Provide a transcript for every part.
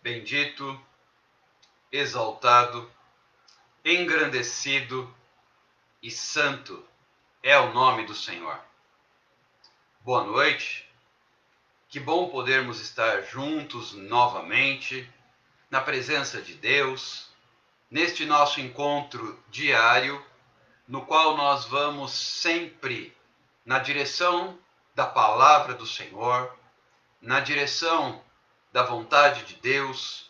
bendito, exaltado, engrandecido e santo é o nome do Senhor. Boa noite, que bom podermos estar juntos novamente, na presença de Deus, neste nosso encontro diário, no qual nós vamos sempre na direção da palavra do Senhor, na direção da vontade de Deus,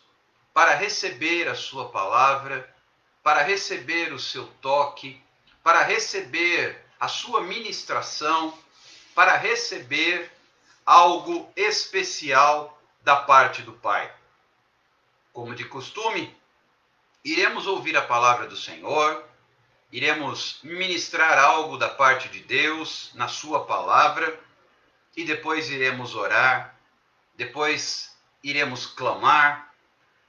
para receber a sua palavra, para receber o seu toque, para receber a sua ministração, para receber algo especial da parte do Pai. Como de costume, iremos ouvir a palavra do Senhor, iremos ministrar algo da parte de Deus na sua palavra e depois iremos orar, depois iremos clamar,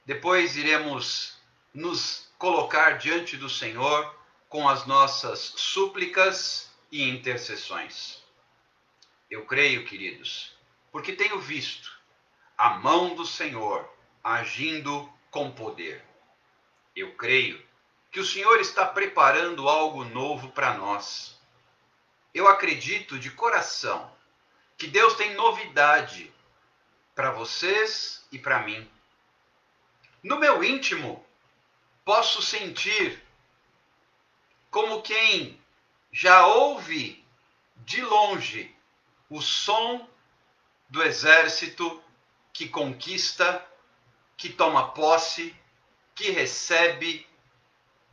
depois iremos nos colocar diante do Senhor com as nossas súplicas e intercessões. Eu creio, queridos, porque tenho visto a mão do Senhor agindo com poder. Eu creio que o Senhor está preparando algo novo para nós. Eu acredito de coração que Deus tem novidade para vocês e para mim. No meu íntimo, posso sentir como quem já ouve de longe o som do exército que conquista, que toma posse, que recebe,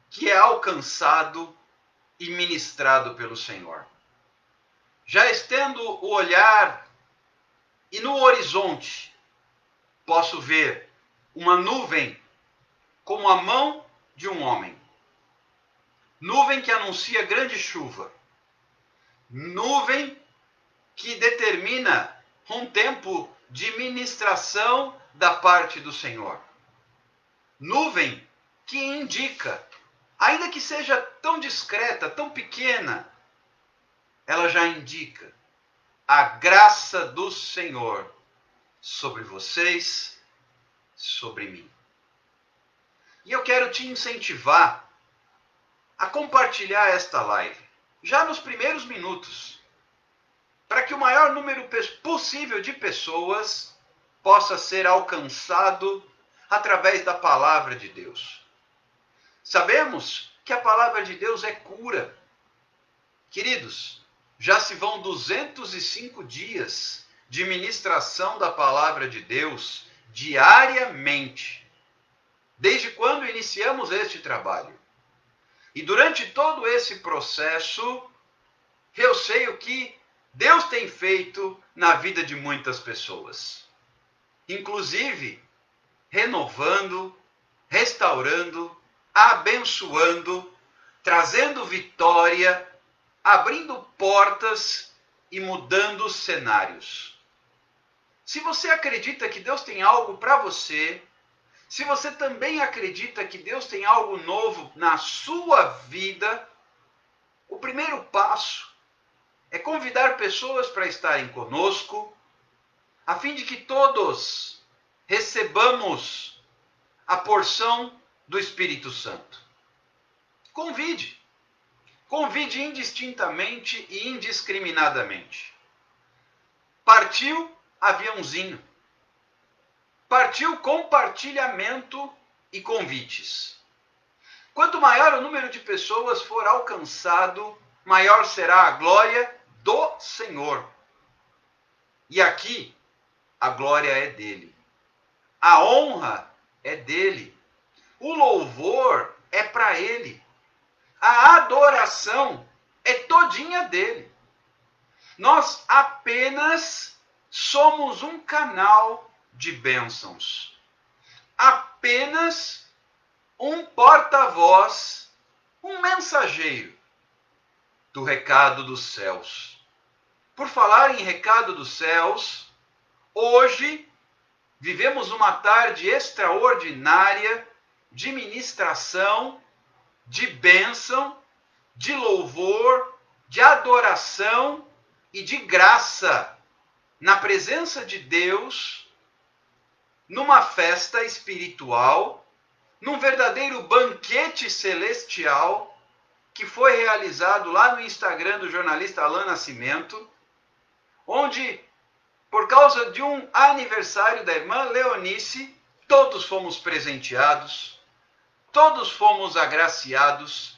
que é alcançado e ministrado pelo Senhor. Já estendo o olhar e no horizonte posso ver uma nuvem como a mão de um homem. Nuvem que anuncia grande chuva. Nuvem que determina um tempo de ministração da parte do Senhor. Nuvem que indica, ainda que seja tão discreta, tão pequena, ela já indica a graça do Senhor sobre vocês, sobre mim. E eu quero te incentivar a compartilhar esta live, já nos primeiros minutos, para que o maior número possível de pessoas possa ser alcançado através da palavra de Deus. Sabemos que a palavra de Deus é cura. Queridos, já se vão 205 dias de ministração da palavra de Deus diariamente, desde quando iniciamos este trabalho. E durante todo esse processo, eu sei o que Deus tem feito na vida de muitas pessoas. Inclusive, renovando, restaurando, abençoando, trazendo vitória, abrindo portas e mudando cenários. Se você acredita que Deus tem algo para você, se você também acredita que Deus tem algo novo na sua vida, o primeiro passo é convidar pessoas para estarem conosco, a fim de que todos recebamos a porção do Espírito Santo. Convide. Convide indistintamente e indiscriminadamente. Partiu aviãozinho. Partiu compartilhamento e convites. Quanto maior o número de pessoas for alcançado, maior será a glória do Senhor. E aqui, a glória é dele. A honra é dele. O louvor é para ele. A adoração é todinha dele. Nós apenas somos um canal de bênçãos. Apenas um porta-voz, um mensageiro do recado dos céus. Por falar em recado dos céus, hoje vivemos uma tarde extraordinária de ministração, de bênção, de louvor, de adoração e de graça na presença de Deus, numa festa espiritual, num verdadeiro banquete celestial que foi realizado lá no Instagram do jornalista Alain Nascimento, onde, por causa de um aniversário da irmã Leonice, todos fomos presenteados, todos fomos agraciados,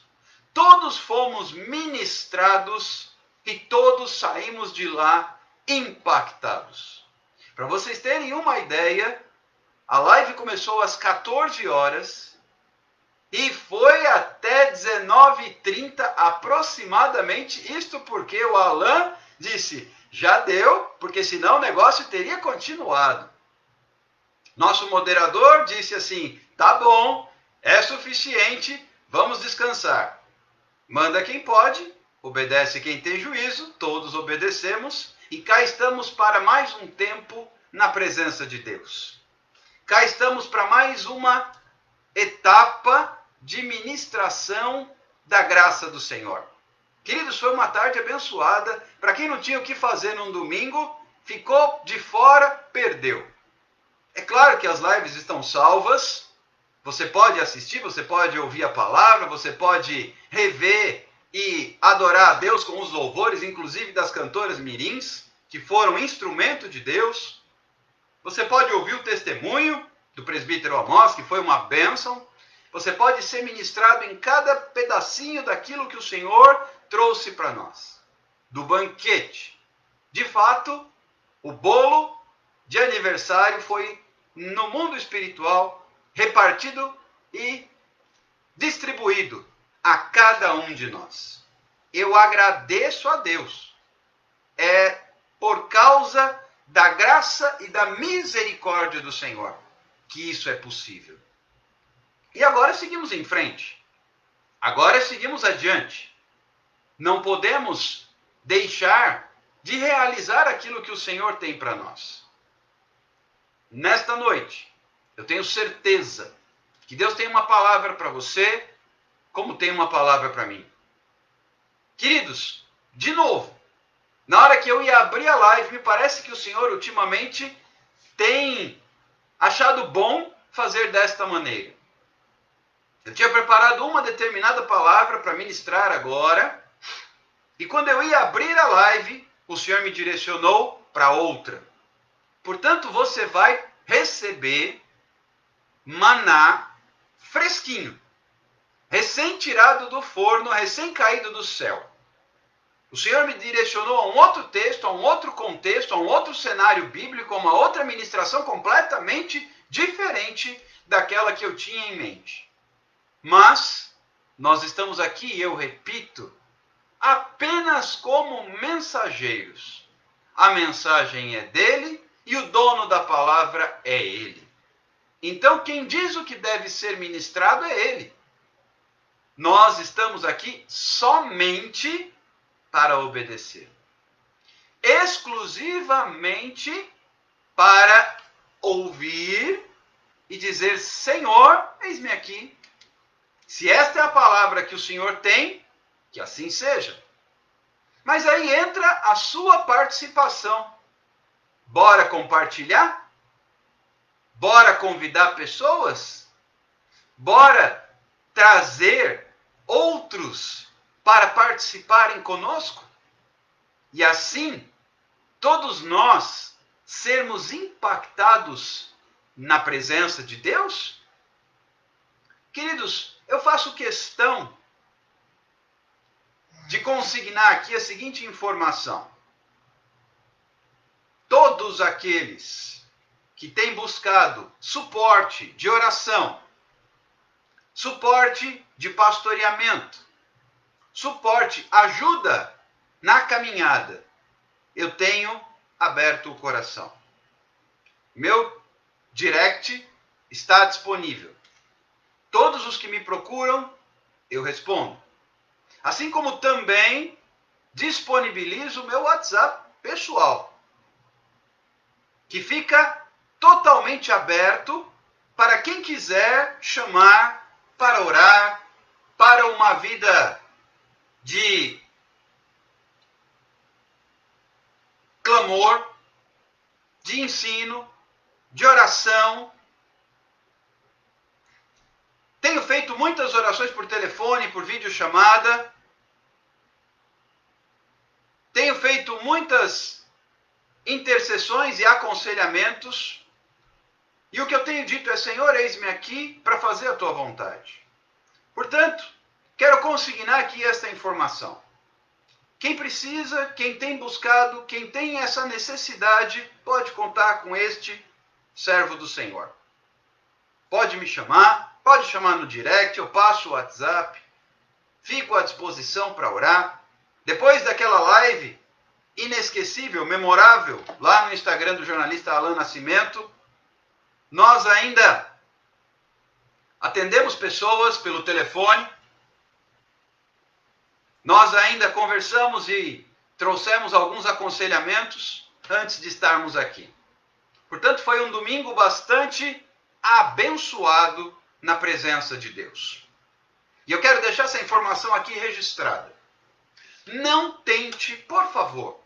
todos fomos ministrados e todos saímos de lá impactados. Para vocês terem uma ideia, a live começou às 14 horas e foi até 19h30 aproximadamente, isto porque o Alain disse, já deu, porque senão o negócio teria continuado. Nosso moderador disse assim, tá bom, é suficiente, vamos descansar. Manda quem pode, obedece quem tem juízo, todos obedecemos, e cá estamos para mais um tempo na presença de Deus. Cá estamos para mais uma etapa de ministração da graça do Senhor. Queridos, foi uma tarde abençoada. Para quem não tinha o que fazer num domingo, ficou de fora, perdeu. É claro que as lives estão salvas. Você pode assistir, você pode ouvir a palavra, você pode rever e adorar a Deus com os louvores, inclusive das cantoras mirins, que foram instrumento de Deus. Você pode ouvir o testemunho do presbítero Amós, que foi uma bênção. Você pode ser ministrado em cada pedacinho daquilo que o Senhor trouxe para nós. Do banquete. De fato, o bolo de aniversário foi, no mundo espiritual, repartido e distribuído a cada um de nós. Eu agradeço a Deus. É por causa da graça e da misericórdia do Senhor que isso é possível. E agora seguimos em frente. Agora seguimos adiante. Não podemos deixar de realizar aquilo que o Senhor tem para nós. Nesta noite, eu tenho certeza que Deus tem uma palavra para você, como tem uma palavra para mim. Queridos, de novo, na hora que eu ia abrir a live, me parece que o Senhor ultimamente tem achado bom fazer desta maneira. Eu tinha preparado uma determinada palavra para ministrar agora, e quando eu ia abrir a live, o Senhor me direcionou para outra. Portanto, você vai receber maná fresquinho, recém-tirado do forno, recém-caído do céu. O Senhor me direcionou a um outro texto, a um outro contexto, a um outro cenário bíblico, a uma outra ministração completamente diferente daquela que eu tinha em mente. Mas nós estamos aqui, eu repito, apenas como mensageiros. A mensagem é dele e o dono da palavra é ele. Então, quem diz o que deve ser ministrado é ele. Nós estamos aqui somente para obedecer. Exclusivamente para ouvir e dizer, Senhor, eis-me aqui. Se esta é a palavra que o Senhor tem, que assim seja. Mas aí entra a sua participação. Bora compartilhar? Bora convidar pessoas? Bora trazer outros para participarem conosco? E assim, todos nós sermos impactados na presença de Deus? Queridos, eu faço questão de consignar aqui a seguinte informação. Todos aqueles que têm buscado suporte de oração, suporte de pastoreamento, suporte, ajuda na caminhada, eu tenho aberto o coração. Meu direct está disponível. Todos os que me procuram, eu respondo. Assim como também disponibilizo o meu WhatsApp pessoal, que fica totalmente aberto para quem quiser chamar para orar, para uma vida de clamor, de ensino, de oração. Tenho feito muitas orações por telefone, por videochamada. Tenho feito muitas intercessões e aconselhamentos. E o que eu tenho dito é: Senhor, eis-me aqui para fazer a tua vontade. Portanto, quero consignar aqui esta informação. Quem precisa, quem tem buscado, quem tem essa necessidade, pode contar com este servo do Senhor. Pode me chamar, pode chamar no direct, eu passo o WhatsApp, fico à disposição para orar. Depois daquela live inesquecível, memorável, lá no Instagram do jornalista Alan Nascimento, nós ainda atendemos pessoas pelo telefone, nós ainda conversamos e trouxemos alguns aconselhamentos antes de estarmos aqui. Portanto, foi um domingo bastante abençoado na presença de Deus. E eu quero deixar essa informação aqui registrada. Não tente, por favor,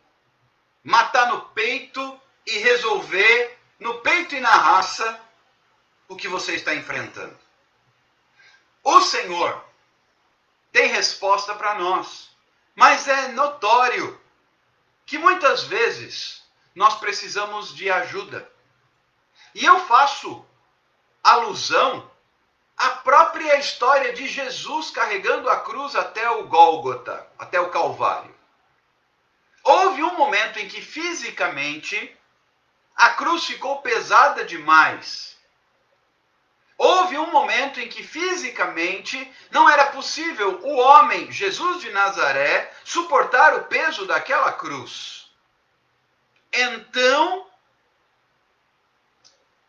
matar no peito e resolver, no peito e na raça, o que você está enfrentando. O Senhor tem resposta para nós, mas é notório que muitas vezes nós precisamos de ajuda. E eu faço alusão à própria história de Jesus carregando a cruz até o Gólgota, até o Calvário. Houve um momento em que fisicamente a cruz ficou pesada demais. Houve um momento em que fisicamente não era possível o homem, Jesus de Nazaré, suportar o peso daquela cruz. Então,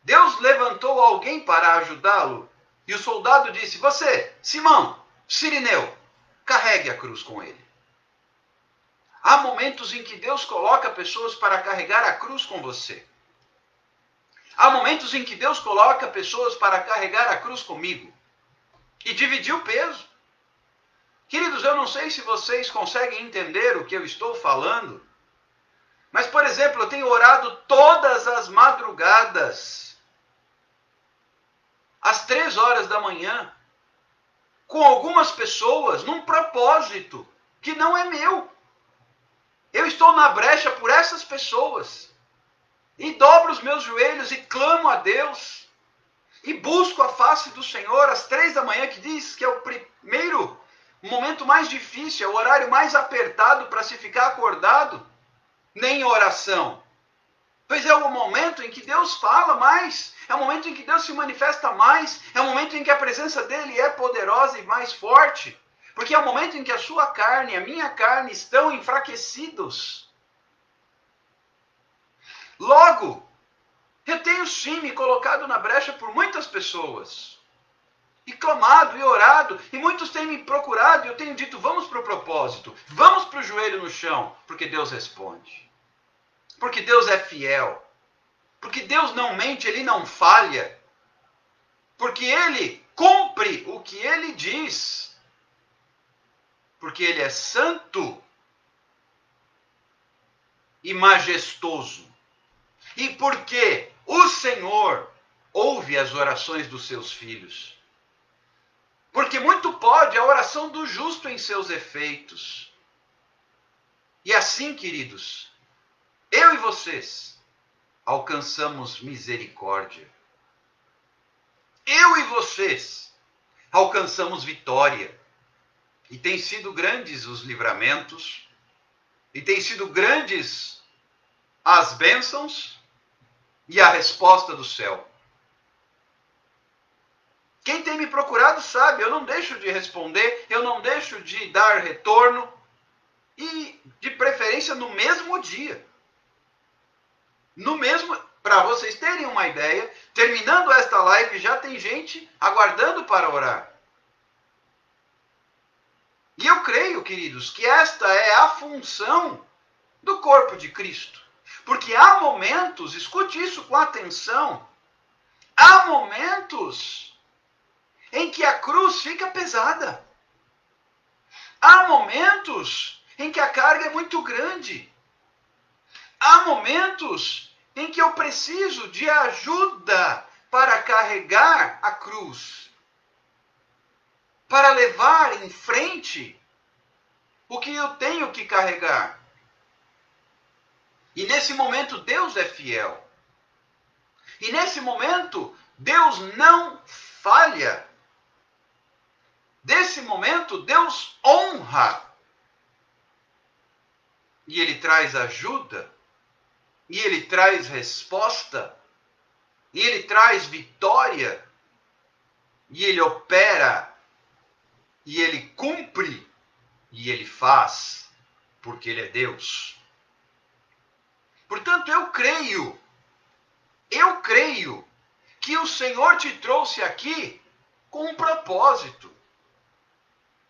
Deus levantou alguém para ajudá-lo. E o soldado disse: você, Simão, Cirineu, carregue a cruz com ele. Há momentos em que Deus coloca pessoas para carregar a cruz com você. Há momentos em que Deus coloca pessoas para carregar a cruz comigo e dividir o peso. Queridos, eu não sei se vocês conseguem entender o que eu estou falando, mas, por exemplo, eu tenho orado todas as madrugadas, às 3 horas da manhã, com algumas pessoas, num propósito que não é meu. Eu estou na brecha por essas pessoas. E dobro os meus joelhos e clamo a Deus. E busco a face do Senhor às 3 da manhã, que diz que é o primeiro momento mais difícil, é o horário mais apertado para se ficar acordado, nem oração. Pois é o momento em que Deus fala mais, é o momento em que Deus se manifesta mais, é o momento em que a presença dele é poderosa e mais forte, porque é o momento em que a sua carne e a minha carne estão enfraquecidos. Logo, eu tenho sim me colocado na brecha por muitas pessoas, e clamado e orado, e muitos têm me procurado, e eu tenho dito: vamos para o propósito, vamos para o joelho no chão, porque Deus responde, porque Deus é fiel, porque Deus não mente, Ele não falha, porque Ele cumpre o que Ele diz, porque Ele é santo e majestoso. E porque o Senhor ouve as orações dos seus filhos. Porque muito pode a oração do justo em seus efeitos. E assim, queridos, eu e vocês alcançamos misericórdia. Eu e vocês alcançamos vitória. E tem sido grandes os livramentos, e tem sido grandes as bênçãos e a resposta do céu. Quem tem me procurado sabe, eu não deixo de responder, eu não deixo de dar retorno, e de preferência no mesmo dia. Para vocês terem uma ideia, terminando esta live já tem gente aguardando para orar. E eu creio, queridos, que esta é a função do corpo de Cristo. Porque há momentos, escute isso com atenção, há momentos em que a cruz fica pesada. Há momentos em que a carga é muito grande. Há momentos em que eu preciso de ajuda para carregar a cruz, para levar em frente o que eu tenho que carregar. E nesse momento Deus é fiel. E nesse momento Deus não falha. Nesse momento Deus honra. E Ele traz ajuda. E Ele traz resposta. E Ele traz vitória. E Ele opera. E Ele cumpre. E Ele faz. Porque Ele é Deus. Portanto, eu creio que o Senhor te trouxe aqui com um propósito.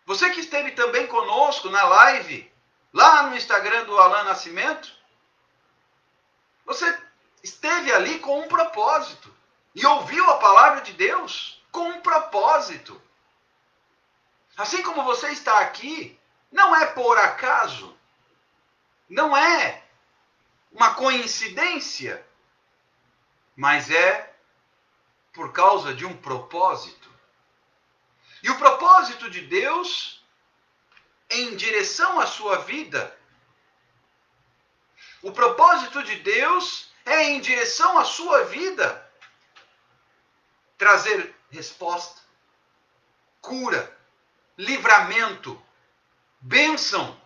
Você que esteve também conosco na live, lá no Instagram do Alan Nascimento, você esteve ali com um propósito e ouviu a palavra de Deus com um propósito. Assim como você está aqui, não é por acaso, não é uma coincidência, mas é por causa de um propósito. E o propósito de Deus em direção à sua vida, o propósito de Deus é em direção à sua vida trazer resposta, cura, livramento, bênção,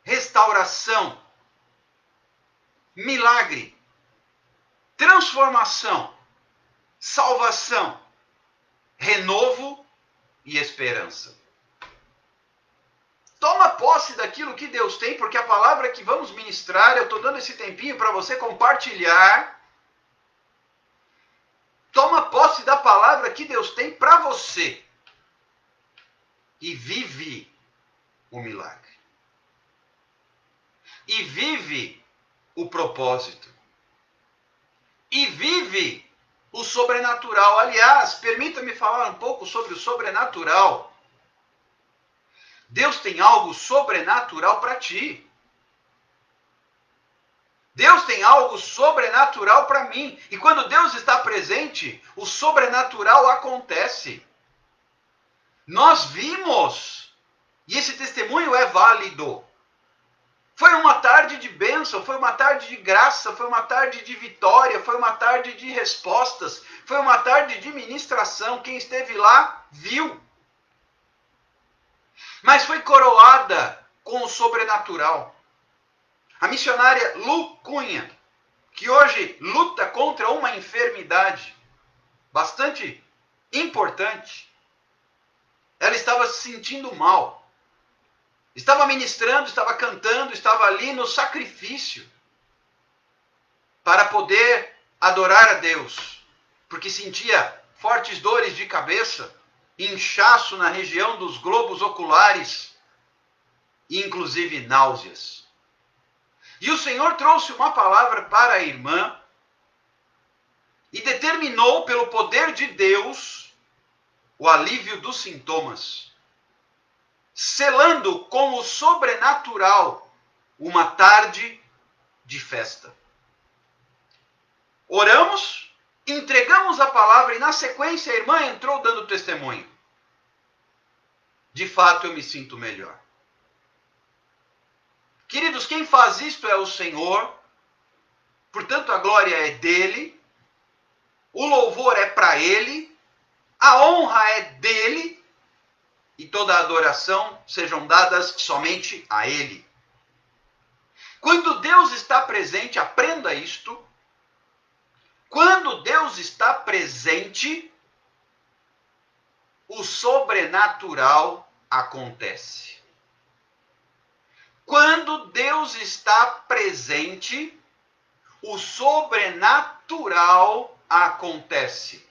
restauração, milagre, transformação, salvação, renovo e esperança. Toma posse daquilo que Deus tem, porque a palavra que vamos ministrar, eu estou dando esse tempinho para você compartilhar. Toma posse da palavra que Deus tem para você. E vive o milagre. E vive o propósito. E vive o sobrenatural. Aliás, permita-me falar um pouco sobre o sobrenatural. Deus tem algo sobrenatural para ti. Deus tem algo sobrenatural para mim. E quando Deus está presente, o sobrenatural acontece. Nós vimos, e esse testemunho é válido. Foi uma tarde de bênção, foi uma tarde de graça, foi uma tarde de vitória, foi uma tarde de respostas, foi uma tarde de ministração. Quem esteve lá, viu. Mas foi coroada com o sobrenatural. A missionária Lu Cunha, que hoje luta contra uma enfermidade bastante importante, ela estava se sentindo mal. Estava ministrando, estava cantando, estava ali no sacrifício para poder adorar a Deus, porque sentia fortes dores de cabeça, inchaço na região dos globos oculares e inclusive náuseas. E o Senhor trouxe uma palavra para a irmã e determinou pelo poder de Deus o alívio dos sintomas, selando com o sobrenatural uma tarde de festa. Oramos, entregamos a palavra e na sequência a irmã entrou dando testemunho. De fato eu me sinto melhor. Queridos, quem faz isto é o Senhor, portanto a glória é dele, o louvor é para ele, a honra é dele, e toda a adoração sejam dadas somente a ele. Quando Deus está presente, aprenda isto, quando Deus está presente, o sobrenatural acontece. Quando Deus está presente, o sobrenatural acontece.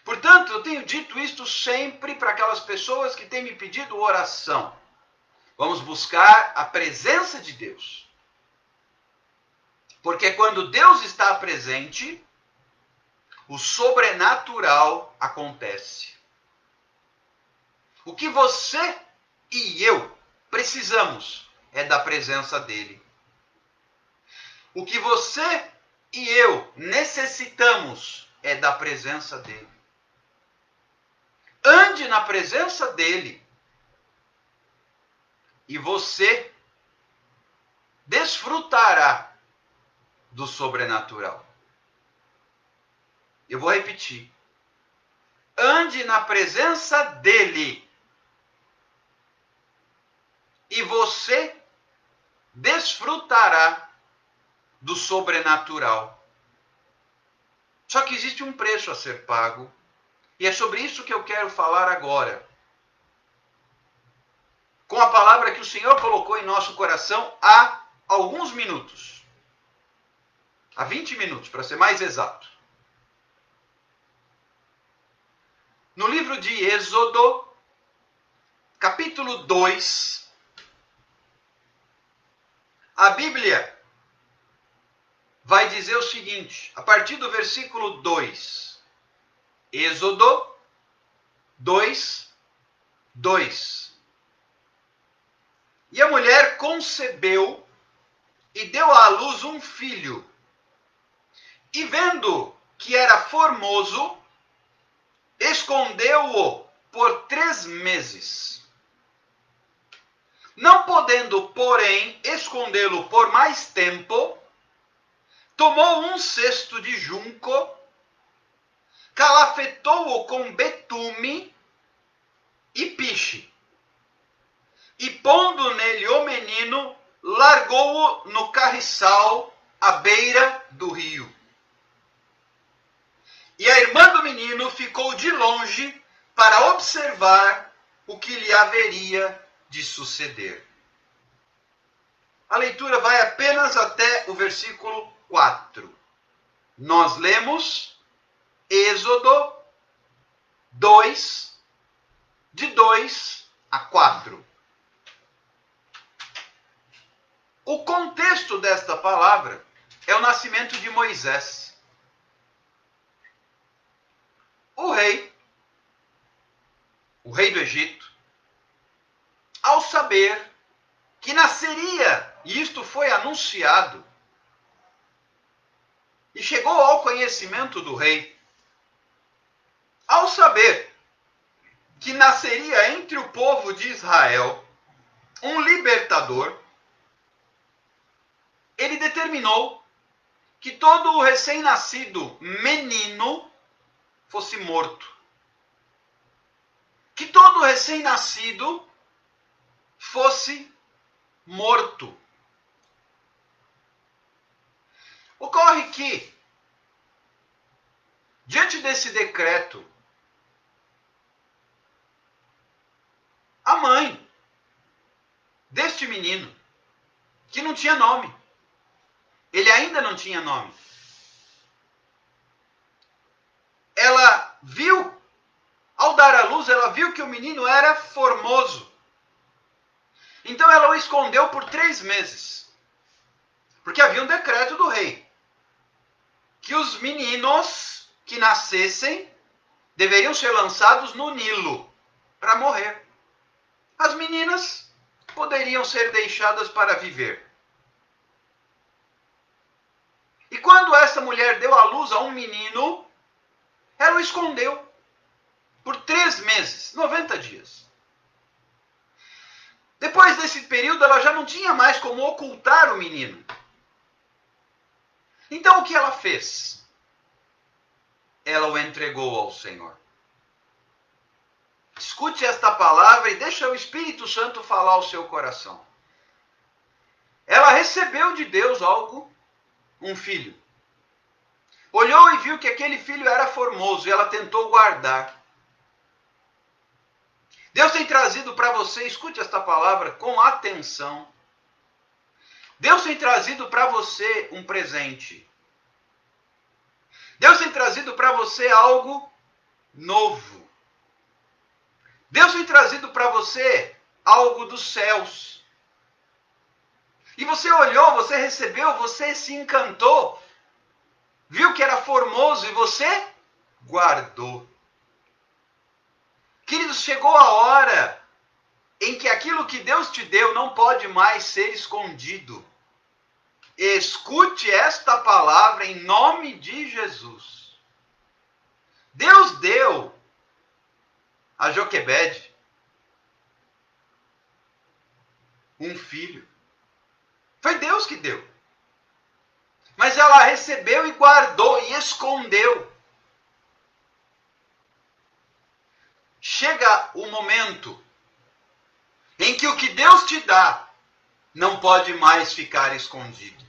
Portanto, eu tenho dito isto sempre para aquelas pessoas que têm me pedido oração. Vamos buscar a presença de Deus. Porque quando Deus está presente, o sobrenatural acontece. O que você e eu precisamos é da presença dele. O que você e eu necessitamos é da presença dele. Ande na presença dele e você desfrutará do sobrenatural. Eu vou repetir. Ande na presença dele e você desfrutará do sobrenatural. Só que existe um preço a ser pago, e é sobre isso que eu quero falar agora. Com a palavra que o Senhor colocou em nosso coração há alguns minutos. Há 20 minutos, para ser mais exato. No livro de Êxodo, capítulo 2, a Bíblia vai dizer o seguinte, a partir do versículo 2. Êxodo 2, 2. E a mulher concebeu e deu à luz um filho. E vendo que era formoso, escondeu-o por 3 meses. Não podendo, porém, escondê-lo por mais tempo, tomou um cesto de junco, calafetou-o com betume e piche, e pondo nele o menino, largou-o no carriçal à beira do rio. E a irmã do menino ficou de longe para observar o que lhe haveria de suceder. A leitura vai apenas até o versículo 4. Nós lemos Êxodo 2, de 2 a 4. O contexto desta palavra é o nascimento de Moisés. O rei do Egito, ao saber que nasceria, e isto foi anunciado, e chegou ao conhecimento do rei, ao saber que nasceria entre o povo de Israel um libertador, ele determinou que todo o recém-nascido menino fosse morto. Que todo o recém-nascido fosse morto. Ocorre que, diante desse decreto, a mãe deste menino, que não tinha nome, ele ainda não tinha nome, ela viu, ao dar à luz, ela viu que o menino era formoso. Então ela o escondeu por 3 meses. Porque havia um decreto do rei, que os meninos que nascessem deveriam ser lançados no Nilo para morrer. As meninas poderiam ser deixadas para viver. E quando essa mulher deu à luz a um menino, ela o escondeu por 3 meses, 90 dias. Depois desse período, ela já não tinha mais como ocultar o menino. Então, o que ela fez? Ela o entregou ao Senhor. Escute esta palavra e deixa o Espírito Santo falar ao seu coração. Ela recebeu de Deus algo, um filho. Olhou e viu que aquele filho era formoso e ela tentou guardar. Deus tem trazido para você, escute esta palavra com atenção. Deus tem trazido para você um presente. Deus tem trazido para você algo novo. Deus tem trazido para você algo dos céus. E você olhou, você recebeu, você se encantou. Viu que era formoso e você guardou. Queridos, chegou a hora em que aquilo que Deus te deu não pode mais ser escondido. Escute esta palavra em nome de Jesus. Deus deu a Joquebede um filho. Foi Deus que deu. Mas ela recebeu e guardou e escondeu. Chega o momento em que o que Deus te dá não pode mais ficar escondido.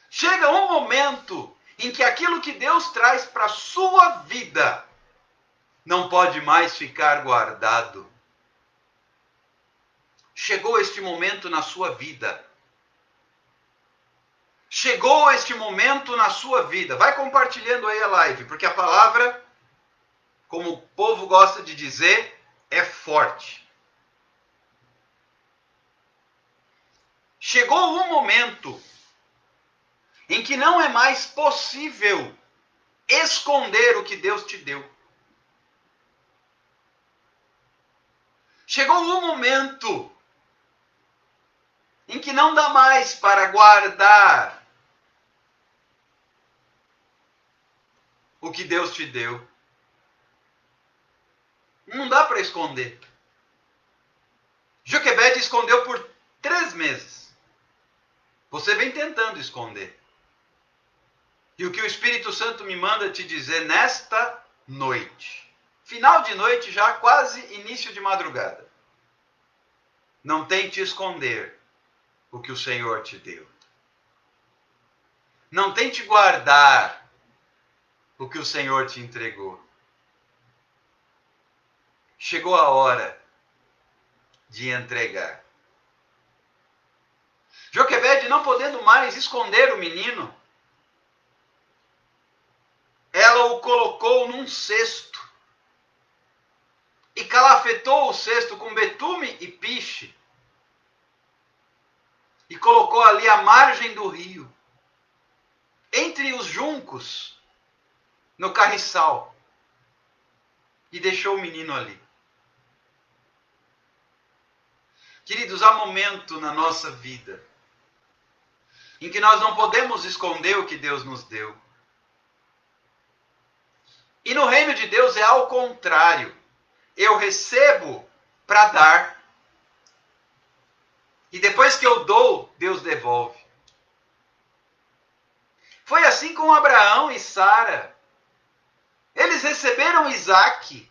Chega um momento em que aquilo que Deus traz para a sua vida não pode mais ficar guardado. Chegou este momento na sua vida. Chegou este momento na sua vida. Vai compartilhando aí a live, porque a palavra, como o povo gosta de dizer, é forte. Chegou um momento em que não é mais possível esconder o que Deus te deu. Chegou um momento em que não dá mais para guardar o que Deus te deu. Não dá para esconder. Joquebede escondeu por 3 meses. Você vem tentando esconder. E o que o Espírito Santo me manda te dizer nesta noite, final de noite já, quase início de madrugada, não tente esconder o que o Senhor te deu. Não tente guardar o que o Senhor te entregou. Chegou a hora de entregar. Joquebede, não podendo mais esconder o menino, ela o colocou num cesto e calafetou o cesto com betume e piche e colocou ali à margem do rio, entre os juncos, no carriçal, e deixou o menino ali. Queridos, há momento na nossa vida em que nós não podemos esconder o que Deus nos deu. E no reino de Deus é ao contrário. Eu recebo para dar. E depois que eu dou, Deus devolve. Foi assim com Abraão e Sara. Eles receberam Isaac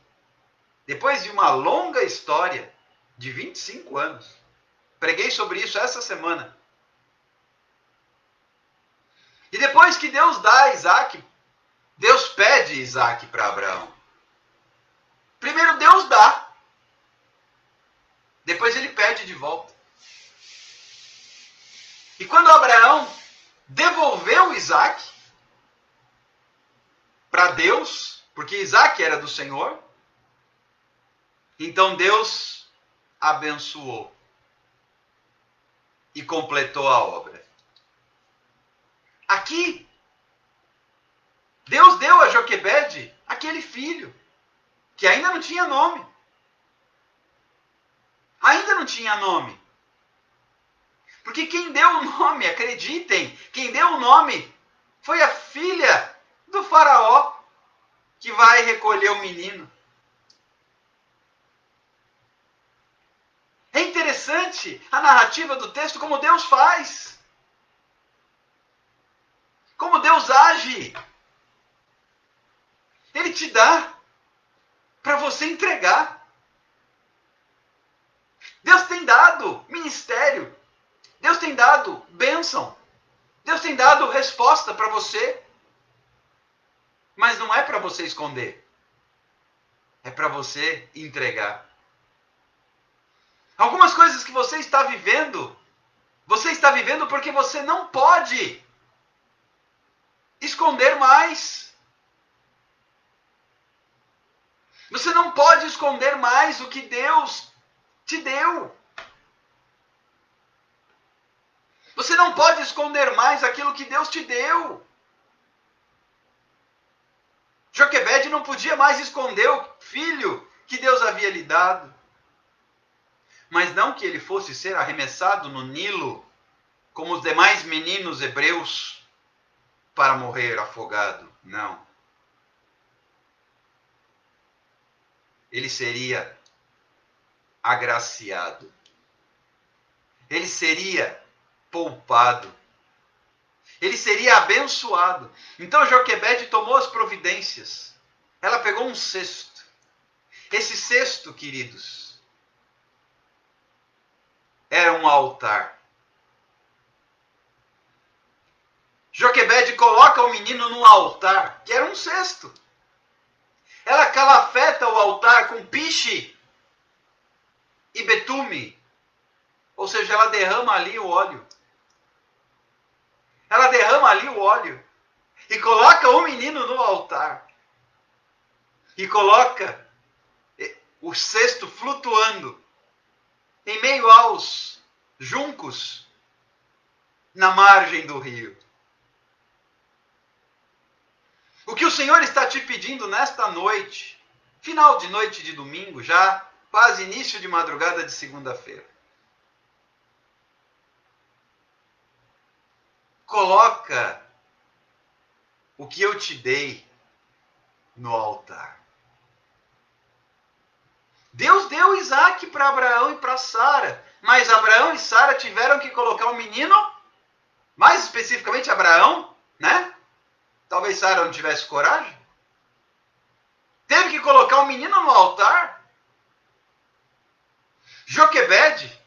depois de uma longa história de 25 anos. Preguei sobre isso essa semana. E depois que Deus dá Isaac, Deus pede Isaac para Abraão. Primeiro Deus dá. Depois ele pede de volta. E quando Abraão devolveu Isaac para Deus, porque Isaac era do Senhor, então Deus abençoou e completou a obra. Aqui, Deus deu a Joquebede aquele filho, que ainda não tinha nome. Ainda não tinha nome. Porque quem deu o nome, acreditem, quem deu o nome foi a filha do faraó, que vai recolher o menino. É interessante a narrativa do texto, como Deus faz. Como Deus age. Ele te dá para você entregar. Deus tem dado ministério. Deus tem dado bênção. Deus tem dado resposta para você. Mas não é para você esconder. É para você entregar. Algumas coisas que você está vivendo porque você não pode esconder mais. Você não pode esconder mais o que Deus te deu. Você não pode esconder mais aquilo que Deus te deu. Joquebede não podia mais esconder o filho que Deus havia lhe dado. Mas não que ele fosse ser arremessado no Nilo como os demais meninos hebreus, para morrer afogado. Não. Ele seria agraciado. Ele seria poupado. Ele seria abençoado. Então Joquebede tomou as providências. Ela pegou um cesto. Esse cesto, queridos, era um altar. Joquebede coloca o menino no altar, que era um cesto. Ela calafeta o altar com piche e betume. Ou seja, ela derrama ali o óleo. Ela derrama ali o óleo. E coloca o menino no altar. E coloca o cesto flutuando em meio aos juncos na margem do rio. O que o Senhor está te pedindo nesta noite, final de noite de domingo, já quase início de madrugada de segunda-feira. Coloca o que eu te dei no altar. Deus deu Isaac para Abraão e para Sara, mas Abraão e Sara tiveram que colocar o menino, mais especificamente Abraão, né? Talvez Sara não tivesse coragem. Teve que colocar o menino no altar. Joquebede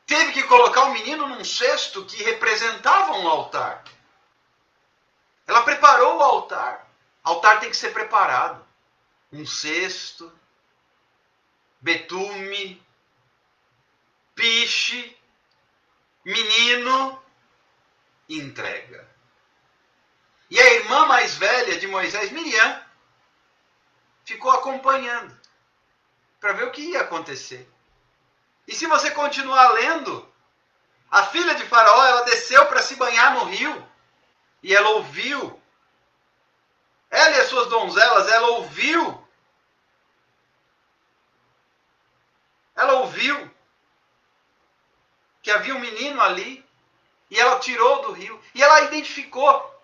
teve que colocar o menino num cesto que representava um altar. Ela preparou o altar. O altar tem que ser preparado. Um cesto, betume, piche, menino, entrega. E a irmã mais velha de Moisés, Miriam, ficou acompanhando para ver o que ia acontecer. E se você continuar lendo, a filha de Faraó, ela desceu para se banhar no rio. E ela ouviu. Ela e as suas donzelas, ela ouviu. Ela ouviu que havia um menino ali. E ela tirou do rio. E ela identificou.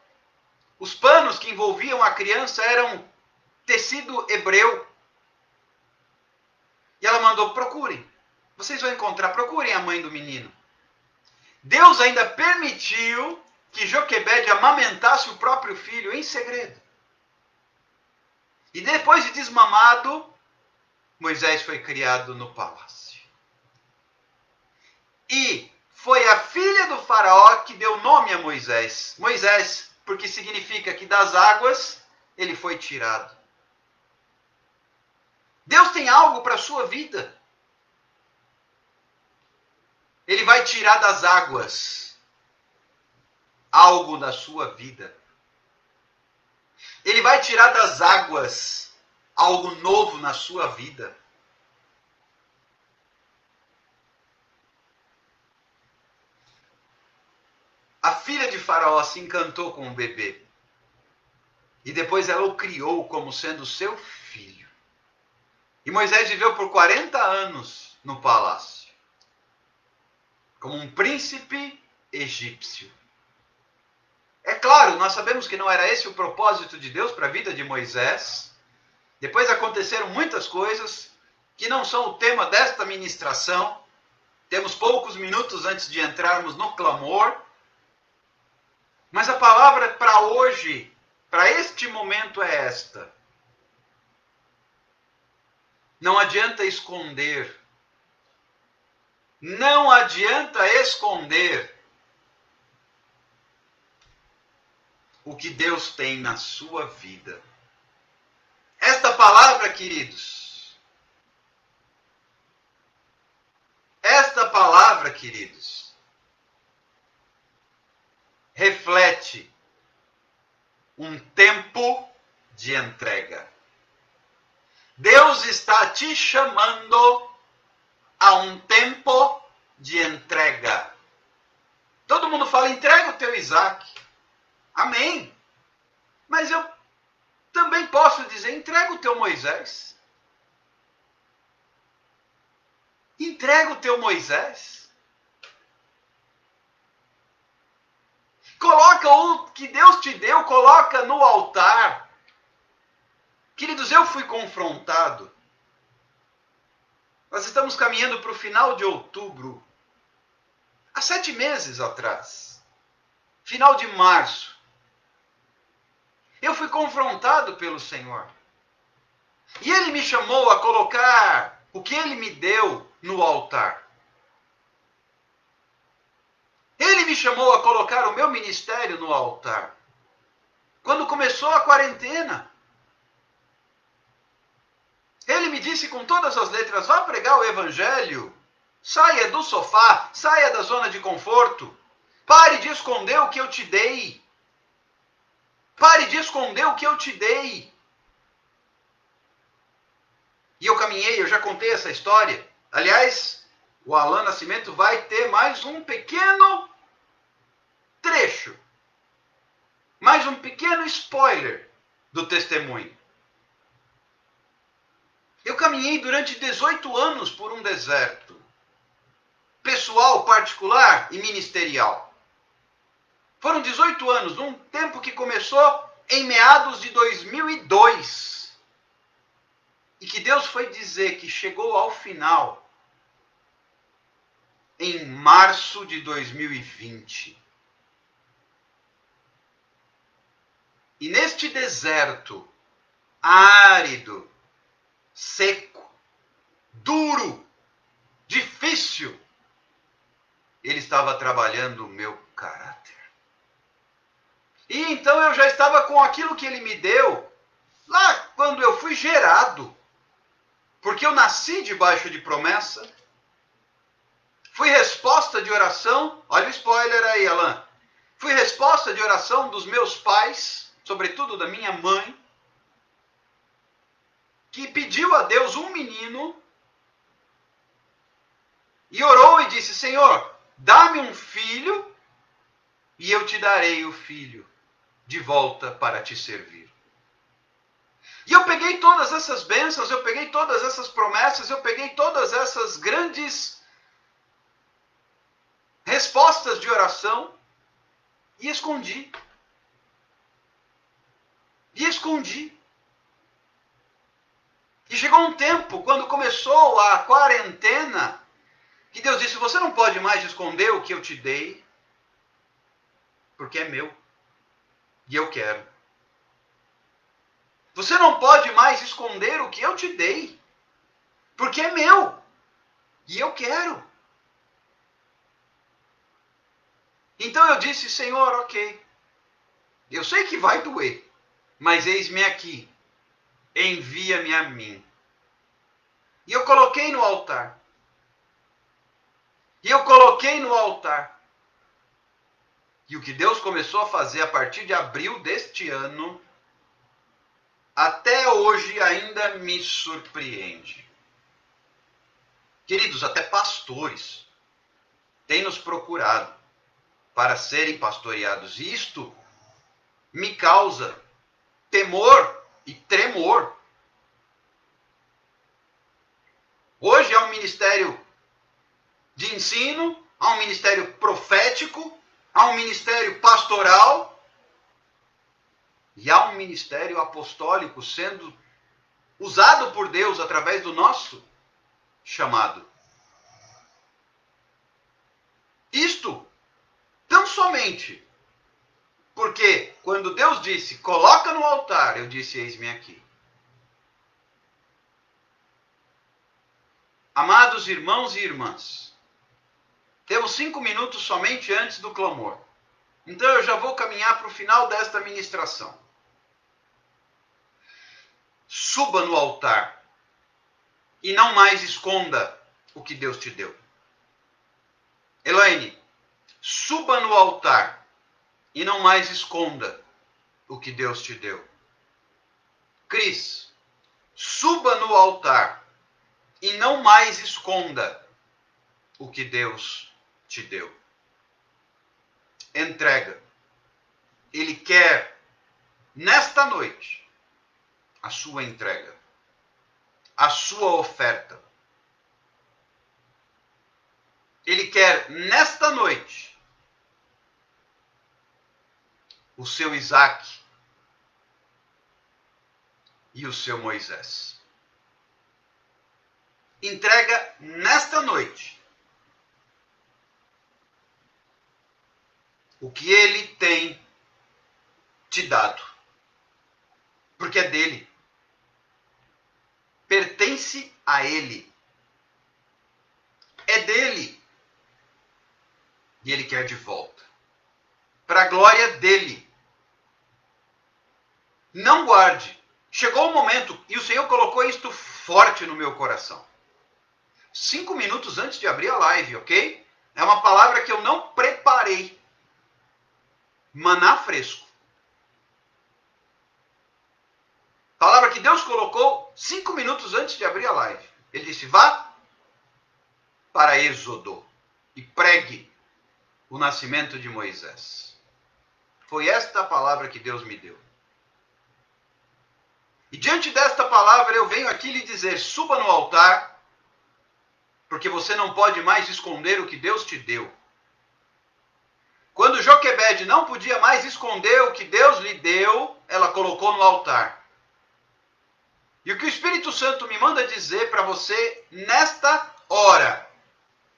Os panos que envolviam a criança eram tecido hebreu. E ela mandou, procurem. Vocês vão encontrar, procurem a mãe do menino. Deus ainda permitiu que Joquebede amamentasse o próprio filho em segredo. E depois de desmamado, Moisés foi criado no palácio. E foi a filha do faraó que deu nome a Moisés. Moisés, porque significa que das águas ele foi tirado. Deus tem algo para a sua vida. Ele vai tirar das águas algo da sua vida. Ele vai tirar das águas algo novo na sua vida. A filha de Faraó se encantou com o bebê. E depois ela o criou como sendo seu filho. E Moisés viveu por 40 anos no palácio. Como um príncipe egípcio. É claro, nós sabemos que não era esse o propósito de Deus para a vida de Moisés. Depois aconteceram muitas coisas que não são o tema desta ministração. Temos poucos minutos antes de entrarmos no clamor. Mas a palavra para hoje, para este momento é esta. Não adianta esconder. Não adianta esconder o que Deus tem na sua vida. Esta palavra, queridos, reflete um tempo de entrega. Deus está te chamando a um tempo de entrega. Todo mundo fala, entrega o teu Isaac. Amém. Mas eu também posso dizer, entrega o teu Moisés. Entrega o teu Moisés. Coloca o que Deus te deu, coloca no altar. Queridos, eu fui confrontado. Nós estamos caminhando para o final de outubro. Há 7 meses atrás. Final de março. Eu fui confrontado pelo Senhor. E Ele me chamou a colocar o que Ele me deu no altar. Ele me chamou a colocar o meu ministério no altar. Quando começou a quarentena. Ele me disse com todas as letras, vá pregar o evangelho. Saia do sofá, saia da zona de conforto. Pare de esconder o que eu te dei. Pare de esconder o que eu te dei. E eu caminhei, eu já contei essa história. Aliás, o Alan Nascimento vai ter mais um pequeno trecho. Mais um pequeno spoiler do testemunho. Eu caminhei durante 18 anos por um deserto. Pessoal, particular e ministerial. Foram 18 anos, num tempo que começou em meados de 2002. E que Deus foi dizer que chegou ao final em março de 2020. E neste deserto árido, seco, duro, difícil, Ele estava trabalhando o meu caráter. E então eu já estava com aquilo que Ele me deu, lá quando eu fui gerado. Porque eu nasci debaixo de promessa. Fui resposta de oração. Olha o spoiler aí, Alan. Fui resposta de oração dos meus pais, sobretudo da minha mãe, que pediu a Deus um menino e orou e disse, Senhor, dá-me um filho e eu te darei o filho de volta para te servir. E eu peguei todas essas bênçãos, eu peguei todas essas promessas, eu peguei todas essas grandes respostas de oração e escondi. E escondi. E chegou um tempo, quando começou a quarentena, que Deus disse, você não pode mais esconder o que eu te dei, porque é meu. E eu quero. Você não pode mais esconder o que eu te dei, porque é meu. E eu quero. Então eu disse, Senhor, ok. Eu sei que vai doer, mas eis-me aqui. Envia-me a mim. E eu coloquei no altar. E eu coloquei no altar. E o que Deus começou a fazer a partir de abril deste ano, até hoje ainda me surpreende. Queridos, até pastores têm nos procurado para serem pastoreados. E isto me causa temor e tremor. Hoje há um ministério de ensino, há um ministério profético, há um ministério pastoral e há um ministério apostólico sendo usado por Deus através do nosso chamado. Isto tão somente porque quando Deus disse, coloca no altar, eu disse, eis-me aqui. Amados irmãos e irmãs, temos 5 minutos somente antes do clamor. Então eu já vou caminhar para o final desta ministração. Suba no altar e não mais esconda o que Deus te deu. Elaine, suba no altar e não mais esconda o que Deus te deu. Cris, suba no altar e não mais esconda o que Deus te deu. Entrega. Ele quer, nesta noite, a sua entrega, a sua oferta. Ele quer, nesta noite, o seu Isaac e o seu Moisés. Entrega nesta noite o que ele tem te dado, porque é dele, pertence a ele, é dele e ele quer de volta, para a glória dele. Não guarde. Chegou o momento, e o Senhor colocou isto forte no meu coração. 5 minutos antes de abrir a live, ok? É uma palavra que eu não preparei. Maná fresco. Palavra que Deus colocou 5 minutos antes de abrir a live. Ele disse, vá para Êxodo e pregue o nascimento de Moisés. Foi esta a palavra que Deus me deu. E diante desta palavra eu venho aqui lhe dizer, suba no altar, porque você não pode mais esconder o que Deus te deu. Quando Joquebede não podia mais esconder o que Deus lhe deu, ela colocou no altar. E o que o Espírito Santo me manda dizer para você nesta hora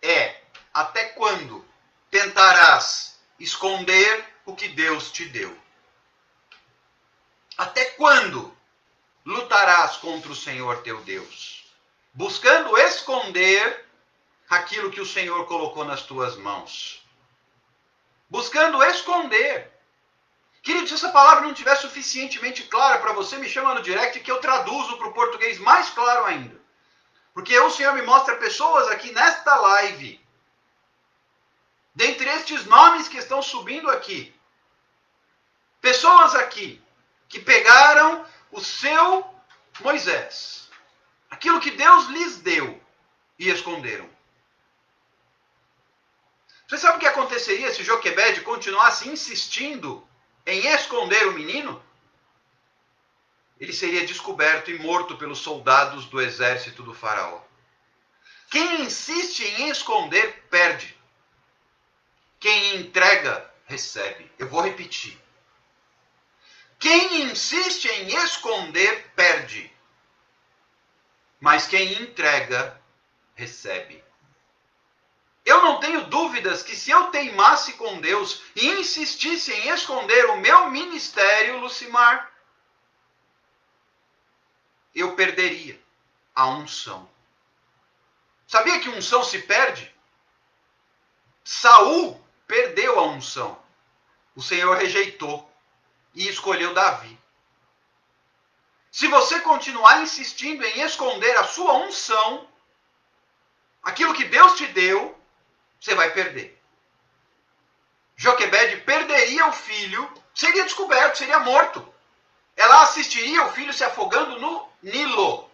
é, até quando tentarás esconder o que Deus te deu? Até quando lutarás contra o Senhor teu Deus, buscando esconder aquilo que o Senhor colocou nas tuas mãos? Buscando esconder. Querido, se essa palavra não estiver suficientemente clara para você, me chama no direct que eu traduzo para o português mais claro ainda. Porque o Senhor me mostra pessoas aqui nesta live, dentre estes nomes que estão subindo aqui, pessoas aqui que pegaram o seu Moisés, aquilo que Deus lhes deu, e esconderam. Você sabe o que aconteceria se Joquebede continuasse insistindo em esconder o menino? Ele seria descoberto e morto pelos soldados do exército do faraó. Quem insiste em esconder, perde. Quem entrega, recebe. Eu vou repetir. Quem insiste em esconder, perde. Mas quem entrega, recebe. Eu não tenho dúvidas que se eu teimasse com Deus e insistisse em esconder o meu ministério, Lucimar, eu perderia a unção. Sabia que unção se perde? Saul perdeu a unção. O Senhor rejeitou e escolheu Davi. Se você continuar insistindo em esconder a sua unção, aquilo que Deus te deu, você vai perder. Joquebede perderia o filho, seria descoberto, seria morto. Ela assistiria o filho se afogando no Nilo.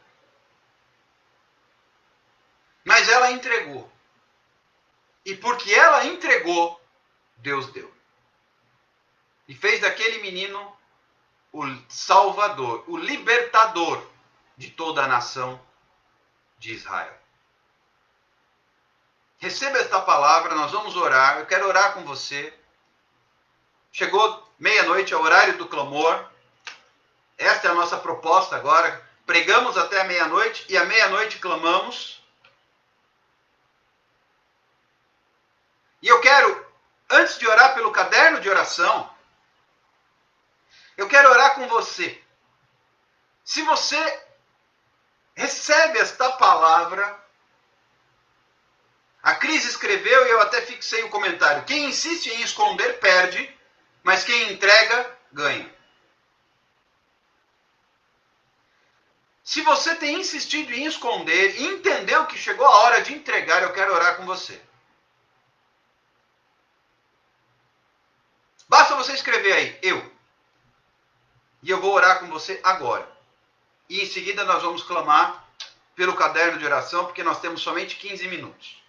Mas ela entregou. E porque ela entregou, Deus deu. E fez daquele menino o Salvador, o libertador de toda a nação de Israel. Receba esta palavra, nós vamos orar. Eu quero orar com você. Chegou meia-noite, é o horário do clamor. Esta é a nossa proposta agora. Pregamos até a meia-noite e à meia-noite clamamos. E eu quero, antes de orar pelo caderno de oração, eu quero orar com você. Se você recebe esta palavra, a Cris escreveu e eu até fixei o comentário. Quem insiste em esconder, perde, mas quem entrega, ganha. Se você tem insistido em esconder e entendeu que chegou a hora de entregar, eu quero orar com você. Basta você escrever aí, eu. E eu vou orar com você agora. E em seguida nós vamos clamar pelo caderno de oração, porque nós temos somente 15 minutos.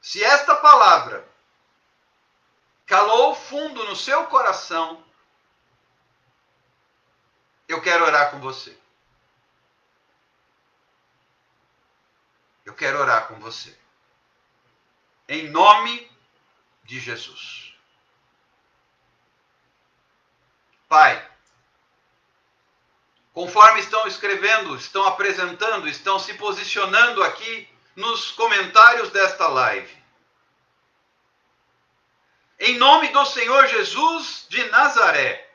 Se esta palavra calou fundo no seu coração, eu quero orar com você. Eu quero orar com você. Em nome de Jesus. Pai, conforme estão escrevendo, estão apresentando, estão se posicionando aqui nos comentários desta live, em nome do Senhor Jesus de Nazaré,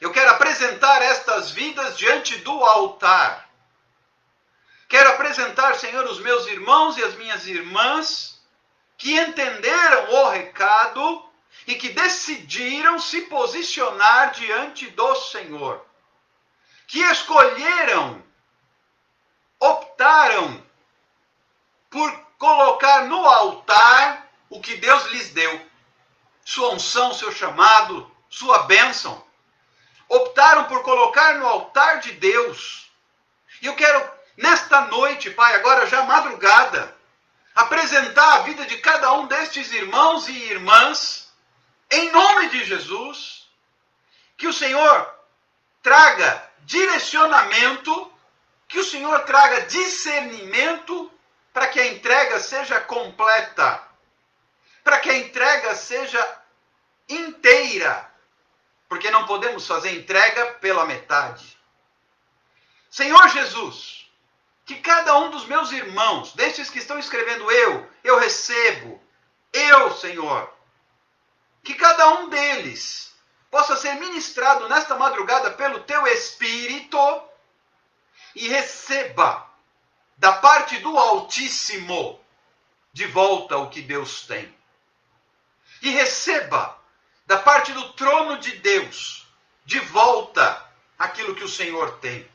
eu quero apresentar estas vidas diante do altar. Quero apresentar, Senhor, os meus irmãos e as minhas irmãs que entenderam o recado e que decidiram se posicionar diante do Senhor. Que escolheram, optaram por colocar no altar o que Deus lhes deu. Sua unção, seu chamado, sua bênção. Optaram por colocar no altar de Deus. E eu quero, nesta noite, Pai, agora já madrugada, apresentar a vida de cada um destes irmãos e irmãs, em nome de Jesus, que o Senhor traga direcionamento, que o Senhor traga discernimento, para que a entrega seja completa, para que a entrega seja inteira, porque não podemos fazer entrega pela metade. Senhor Jesus, que cada um dos meus irmãos, destes que estão escrevendo eu recebo, Senhor, que cada um deles possa ser ministrado nesta madrugada pelo Teu Espírito e receba da parte do Altíssimo de volta o que Deus tem. E receba da parte do trono de Deus de volta aquilo que o Senhor tem.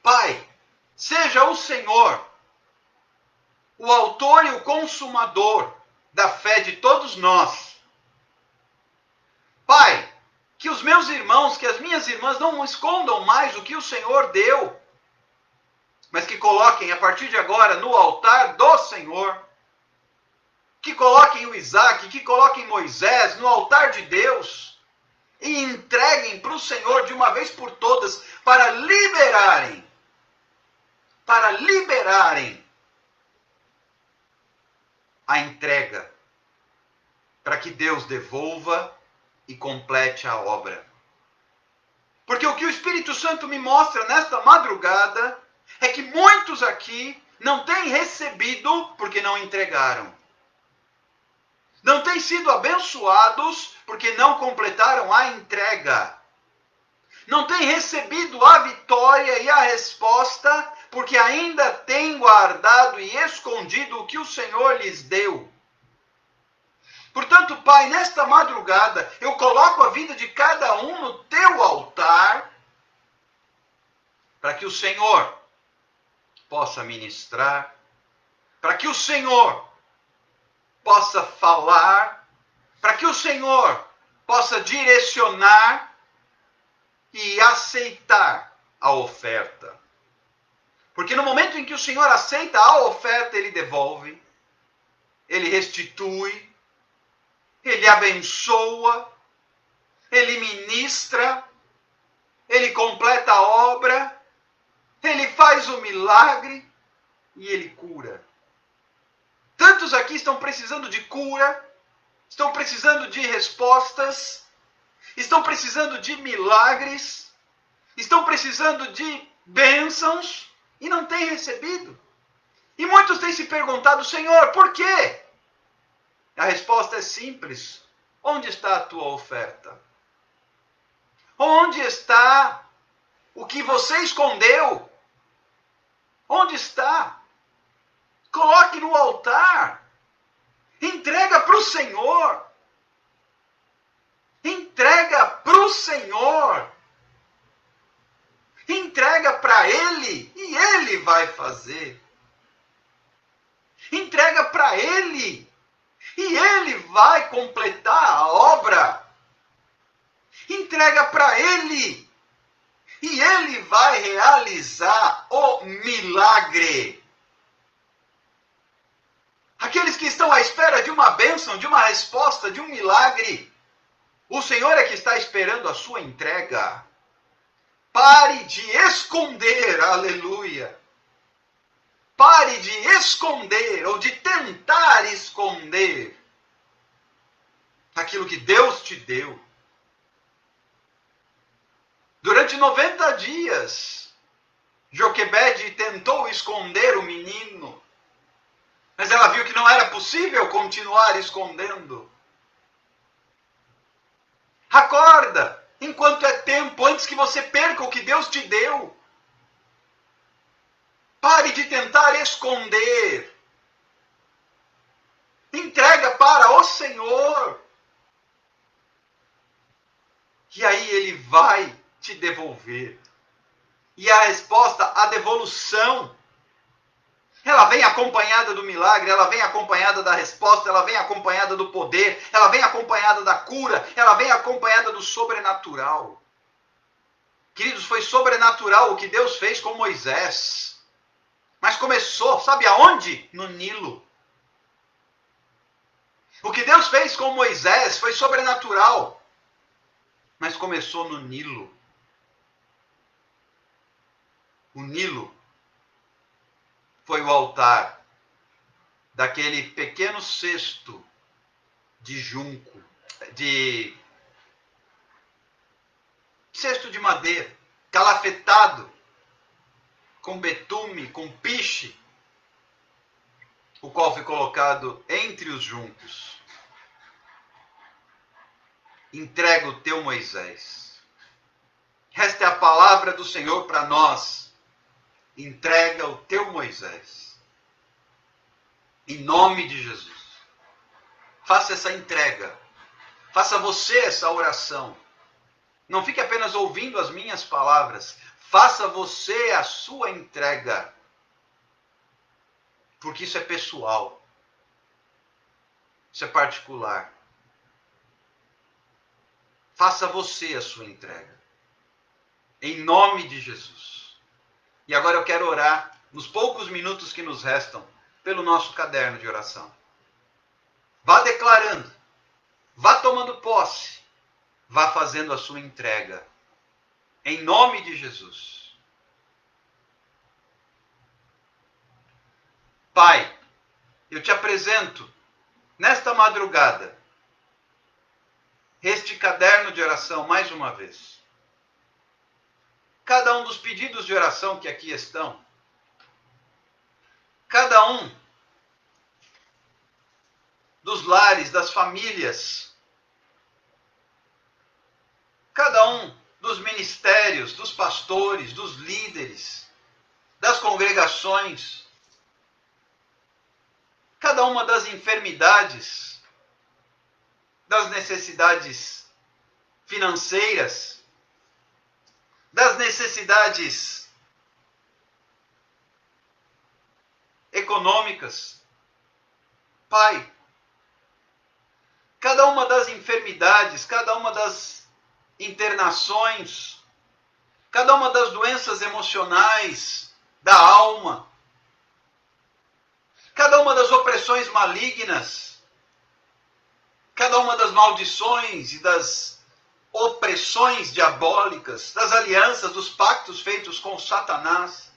Pai, seja o Senhor o autor e o consumador da fé de todos nós. Pai, que os meus irmãos, que as minhas irmãs não escondam mais o que o Senhor deu, mas que coloquem a partir de agora no altar do Senhor, que coloquem o Isaac, que coloquem Moisés no altar de Deus e entreguem para o Senhor de uma vez por todas para liberarem a entrega, para que Deus devolva e complete a obra. Porque o que o Espírito Santo me mostra nesta madrugada é que muitos aqui não têm recebido porque não entregaram. Não têm sido abençoados porque não completaram a entrega. Não têm recebido a vitória e a resposta porque ainda têm guardado e escondido o que o Senhor lhes deu. Portanto, Pai, nesta madrugada, eu coloco a vida de cada um no Teu altar, para que o Senhor possa ministrar, para que o Senhor possa falar, para que o Senhor possa direcionar e aceitar a oferta. Porque no momento em que o Senhor aceita a oferta, Ele devolve, Ele restitui, Ele abençoa, Ele ministra, Ele completa a obra, Ele faz o milagre e Ele cura. Tantos aqui estão precisando de cura, estão precisando de respostas, estão precisando de milagres, estão precisando de bênçãos e não têm recebido. E muitos têm se perguntado, Senhor, por quê? A resposta é simples. Onde está a tua oferta? Onde está o que você escondeu? Onde está? Coloque no altar. Entrega para o Senhor. Entrega para o Senhor. Entrega para Ele e Ele vai fazer. Entrega para Ele e Ele vai completar a obra. Entrega para Ele e Ele vai realizar o milagre. Aqueles que estão à espera de uma bênção, de uma resposta, de um milagre, o Senhor é que está esperando a sua entrega. Pare de esconder, aleluia. Pare de esconder ou de tentar esconder aquilo que Deus te deu. Durante 90 dias, Joquebede tentou esconder o menino, mas ela viu que não era possível continuar escondendo. Acorda, enquanto é tempo, antes que você perca o que Deus te deu. Pare de tentar esconder. Entrega para o Senhor. E aí Ele vai te devolver. E a resposta, a devolução, ela vem acompanhada do milagre, ela vem acompanhada da resposta, ela vem acompanhada do poder, ela vem acompanhada da cura, ela vem acompanhada do sobrenatural. Queridos, foi sobrenatural o que Deus fez com Moisés. Mas começou, sabe aonde? No Nilo. O que Deus fez com Moisés foi sobrenatural. Mas começou no Nilo. O Nilo foi o altar daquele pequeno cesto de junco, de cesto de madeira, calafetado, com betume, com piche, o qual foi colocado entre os juncos. Entrega o teu Moisés. Esta é a palavra do Senhor para nós. Entrega o teu Moisés. Em nome de Jesus. Faça essa entrega. Faça você essa oração. Não fique apenas ouvindo as minhas palavras. Faça você a sua entrega. Porque isso é pessoal. Isso é particular. Faça você a sua entrega. Em nome de Jesus. E agora eu quero orar, nos poucos minutos que nos restam, pelo nosso caderno de oração. Vá declarando. Vá tomando posse. Vá fazendo a sua entrega. Em nome de Jesus. Pai, eu te apresento, nesta madrugada, este caderno de oração mais uma vez. Cada um dos pedidos de oração que aqui estão, cada um dos lares, das famílias, cada um dos ministérios, dos pastores, dos líderes, das congregações, cada uma das enfermidades, das necessidades financeiras, das necessidades econômicas. Pai, cada uma das enfermidades, cada uma das internações, cada uma das doenças emocionais, da alma, cada uma das opressões malignas, cada uma das maldições e das opressões diabólicas, das alianças, dos pactos feitos com Satanás.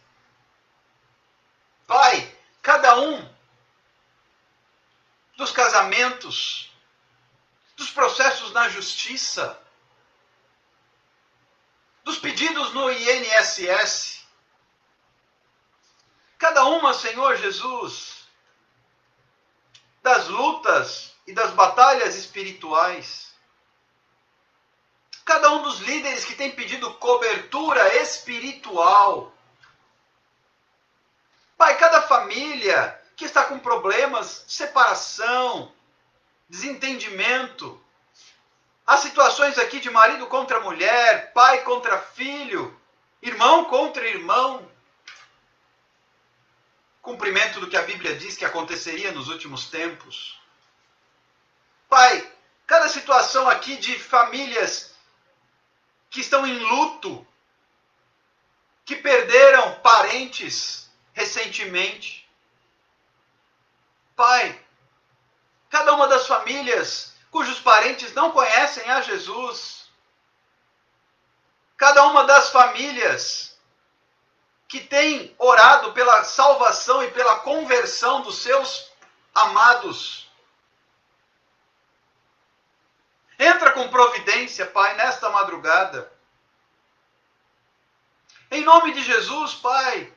Pai, cada um dos casamentos, dos processos na justiça, dos pedidos no INSS, cada uma, Senhor Jesus, das lutas e das batalhas espirituais, cada um dos líderes que tem pedido cobertura espiritual. Pai, cada família que está com problemas, separação, desentendimento. Há situações aqui de marido contra mulher, pai contra filho, irmão contra irmão. Cumprimento do que a Bíblia diz que aconteceria nos últimos tempos. Pai, cada situação aqui de famílias que estão em luto, que perderam parentes recentemente. Pai, cada uma das famílias cujos parentes não conhecem a Jesus. Cada uma das famílias que tem orado pela salvação e pela conversão dos seus amados. Entra com providência, Pai, nesta madrugada. Em nome de Jesus, Pai,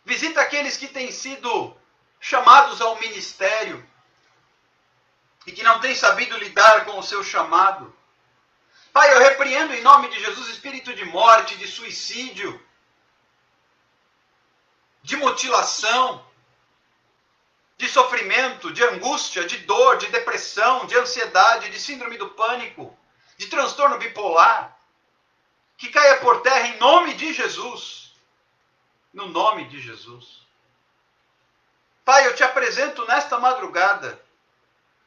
visita aqueles que têm sido chamados ao ministério e que não têm sabido lidar com o seu chamado. Pai, eu repreendo em nome de Jesus espírito de morte, de suicídio, de mutilação, de sofrimento, de angústia, de dor, de depressão, de ansiedade, de síndrome do pânico, de transtorno bipolar, que caia por terra em nome de Jesus. No nome de Jesus. Pai, eu te apresento nesta madrugada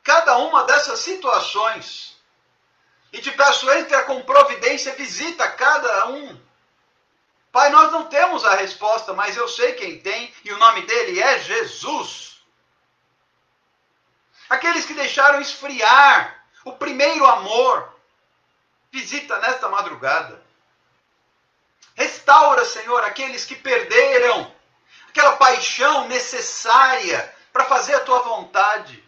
cada uma dessas situações e te peço, entra com providência, visita cada um. Pai, nós não temos a resposta, mas eu sei quem tem e o nome dele é Jesus. Aqueles que deixaram esfriar o primeiro amor, visita nesta madrugada. Restaura, Senhor, aqueles que perderam aquela paixão necessária para fazer a tua vontade.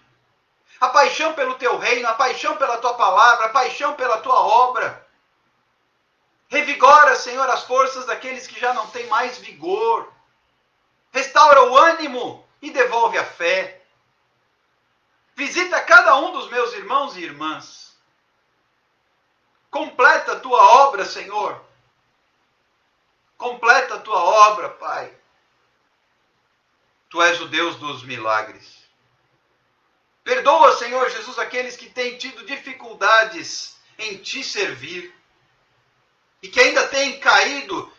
A paixão pelo teu reino, a paixão pela tua palavra, a paixão pela tua obra. Revigora, Senhor, as forças daqueles que já não têm mais vigor. Restaura o ânimo e devolve a fé. Visita cada um dos meus irmãos e irmãs. Completa a tua obra, Senhor. Completa a tua obra, Pai. Tu és o Deus dos milagres. Perdoa, Senhor Jesus, aqueles que têm tido dificuldades em te servir e que ainda têm caído,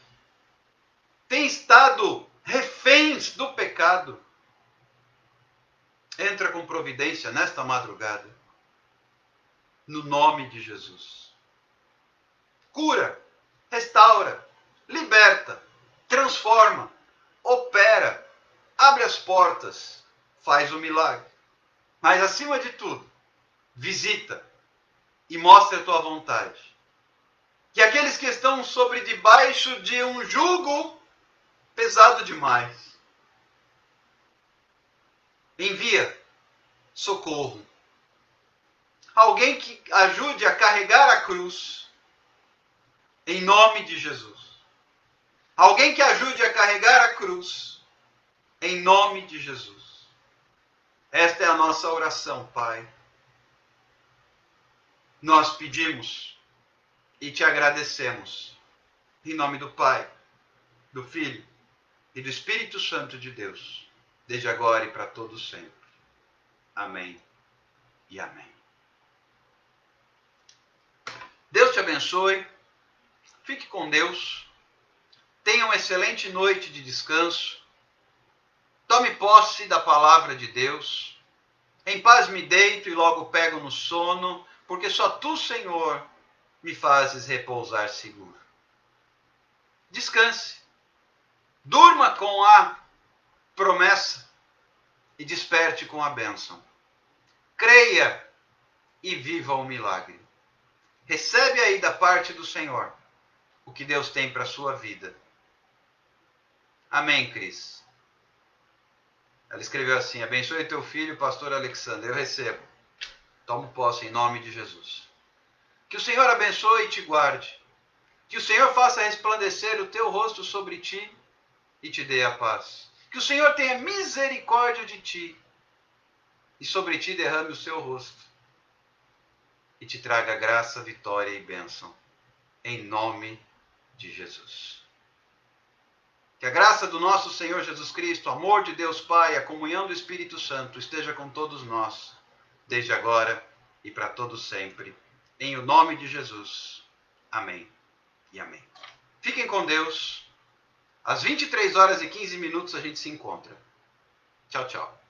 têm estado reféns do pecado. Entra com providência nesta madrugada, no nome de Jesus. Cura, restaura, liberta, transforma, opera, abre as portas, faz o milagre. Mas, acima de tudo, visita e mostra a tua vontade. Que aqueles que estão sobre debaixo de um jugo pesado demais, envia socorro. Alguém que ajude a carregar a cruz, em nome de Jesus. Alguém que ajude a carregar a cruz, em nome de Jesus. Esta é a nossa oração, Pai. Nós pedimos e te agradecemos. Em nome do Pai, do Filho e do Espírito Santo de Deus, desde agora e para todos sempre. Amém e amém. Deus te abençoe. Fique com Deus. Tenha uma excelente noite de descanso. Tome posse da palavra de Deus. Em paz me deito e logo pego no sono, porque só tu, Senhor, me fazes repousar seguro. Descanse. Durma com a promessa e desperte com a bênção. Creia e viva o milagre. Recebe aí da parte do Senhor o que Deus tem para a sua vida. Amém, Cris. Ela escreveu assim: abençoe teu filho, pastor Alexandre. Eu recebo. Tomo posse em nome de Jesus. Que o Senhor abençoe e te guarde. Que o Senhor faça resplandecer o teu rosto sobre ti e te dê a paz. Que o Senhor tenha misericórdia de ti e sobre ti derrame o seu rosto e te traga graça, vitória e bênção. Em nome de Jesus. Que a graça do nosso Senhor Jesus Cristo, o amor de Deus Pai, a comunhão do Espírito Santo esteja com todos nós, desde agora e para todos sempre. Em o nome de Jesus. Amém e amém. Fiquem com Deus. Às 23 horas e 15 minutos a gente se encontra. Tchau, tchau.